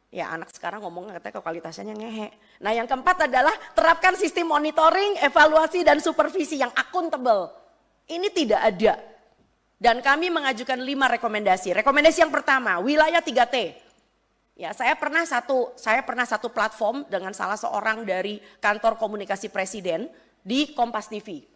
Ya anak sekarang ngomong katanya kualitasnya ngehe. Nah yang keempat adalah terapkan sistem monitoring, evaluasi dan supervisi yang akuntabel. Ini tidak ada. Dan kami mengajukan 5 rekomendasi. Rekomendasi yang pertama, wilayah 3T. Ya, saya pernah satu platform dengan salah seorang dari kantor komunikasi presiden di Kompas TV.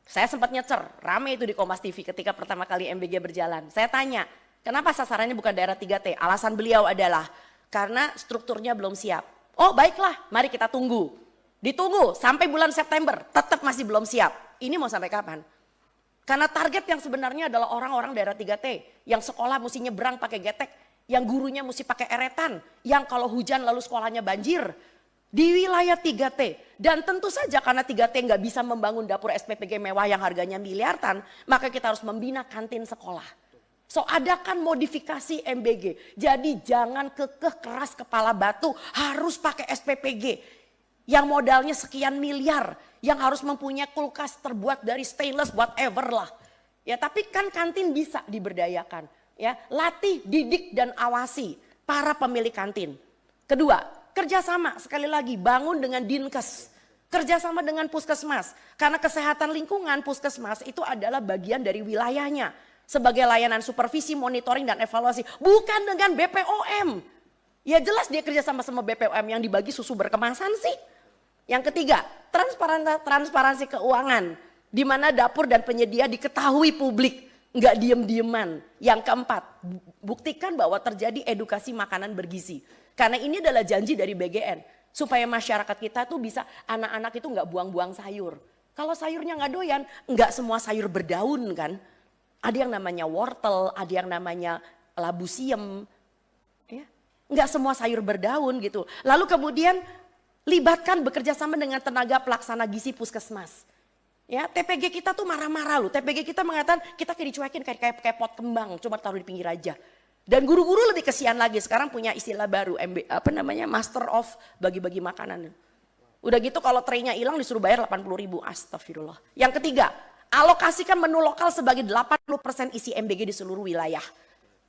Saya sempat nyecer, rame itu di Kompas TV ketika pertama kali MBG berjalan. Saya tanya, kenapa sasarannya bukan daerah 3T? Alasan beliau adalah karena strukturnya belum siap. Oh baiklah, mari kita tunggu. Ditunggu sampai bulan September, tetap masih belum siap. Ini mau sampai kapan? Karena target yang sebenarnya adalah orang-orang daerah 3T yang sekolah mesti nyebrang pakai getek, yang gurunya mesti pakai eretan, yang kalau hujan lalu sekolahnya banjir. Di wilayah 3T. Dan tentu saja karena 3T nggak bisa membangun dapur SPPG mewah yang harganya miliaran, maka kita harus membina kantin sekolah. So adakan modifikasi MBG. Jadi jangan kekeh keras kepala batu harus pakai SPPG. Yang modalnya sekian miliar. Yang harus mempunyai kulkas terbuat dari stainless whatever lah. Ya tapi kan kantin bisa diberdayakan. Ya, latih, didik dan awasi para pemilik kantin. Kedua, kerjasama sekali lagi bangun dengan Dinkes. Kerjasama dengan puskesmas. Karena kesehatan lingkungan puskesmas itu adalah bagian dari wilayahnya. Sebagai layanan supervisi, monitoring dan evaluasi. Bukan dengan BPOM. Ya jelas dia kerja sama BPOM yang dibagi susu berkemasan sih. Yang ketiga, transparansi keuangan. Di mana dapur dan penyedia diketahui publik. Nggak diem-dieman. Yang keempat, buktikan bahwa terjadi edukasi makanan bergizi. Karena ini adalah janji dari BGN. Supaya masyarakat kita tuh bisa, anak-anak itu nggak buang-buang sayur. Kalau sayurnya nggak doyan, nggak semua sayur berdaun kan. Ada yang namanya wortel, ada yang namanya labu siem. Ya. Enggak semua sayur berdaun gitu. Lalu kemudian libatkan bekerja sama dengan tenaga pelaksana gizi puskesmas. Ya, TPG kita tuh marah-marah loh. TPG kita mengatakan kita kayak dicuekin kayak pot kembang, cuma taruh di pinggir aja. Dan guru-guru lebih kesian lagi, sekarang punya istilah baru, Master of bagi-bagi makanan. Udah gitu kalau traynya hilang disuruh bayar 80.000, astagfirullah. Yang ketiga, alokasikan menu lokal sebagai 80% isi MBG di seluruh wilayah.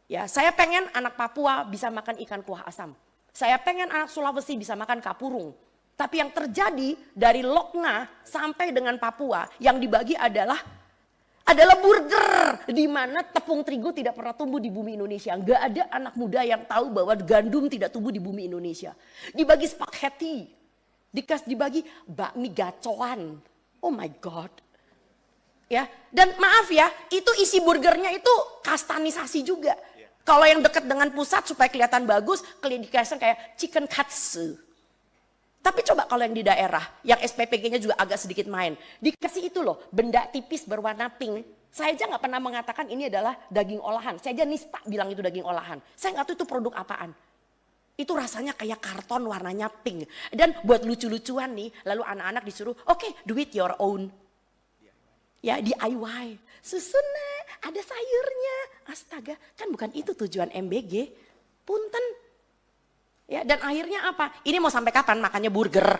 Ya, saya pengen anak Papua bisa makan ikan kuah asam. Saya pengen anak Sulawesi bisa makan kapurung. Tapi yang terjadi dari Lokna sampai dengan Papua yang dibagi adalah burger. Di mana tepung terigu tidak pernah tumbuh di bumi Indonesia. Nggak ada anak muda yang tahu bahwa gandum tidak tumbuh di bumi Indonesia. Dibagi spaghetti. Dibagi bakmi gacoan. Oh my God. Ya, dan maaf ya, itu isi burgernya itu kastanisasi juga. Kalau yang dekat dengan pusat supaya kelihatan bagus, dikasih kayak chicken katsu. Tapi coba kalau yang di daerah, yang SPPG-nya juga agak sedikit main, dikasih itu loh, benda tipis berwarna pink. Saya aja nggak pernah mengatakan ini adalah daging olahan. Saya aja nista bilang itu daging olahan. Saya nggak tahu itu produk apaan. Itu rasanya kayak karton warnanya pink. Dan buat lucu-lucuan nih, lalu anak-anak disuruh, oke, do it your own. Ya DIY, susunnya ada sayurnya, astaga kan bukan itu tujuan MBG, punten. Ya dan akhirnya apa, ini mau sampai kapan makannya burger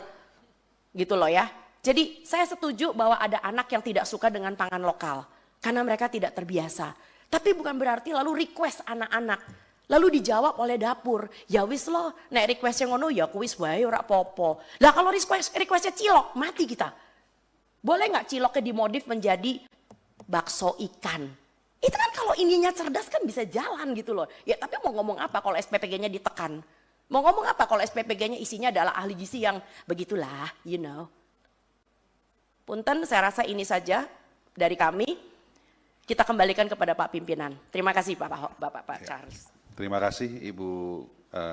gitu loh ya. Jadi saya setuju bahwa ada anak yang tidak suka dengan pangan lokal karena mereka tidak terbiasa. Tapi bukan berarti lalu request anak-anak lalu dijawab oleh dapur, ya wis loh nek requestnya ngono ya kuis wae ora popo. Lah kalau requestnya cilok mati kita. Boleh nggak ciloknya dimodif menjadi bakso ikan? Itu kan kalau ininya cerdas kan bisa jalan gitu loh. Ya tapi mau ngomong apa kalau SPPG-nya ditekan? Mau ngomong apa kalau SPPG-nya isinya adalah ahli gizi yang begitulah, you know. Punten, saya rasa ini saja dari kami. Kita kembalikan kepada Pak Pimpinan. Terima kasih Pak Charles. Terima kasih Ibu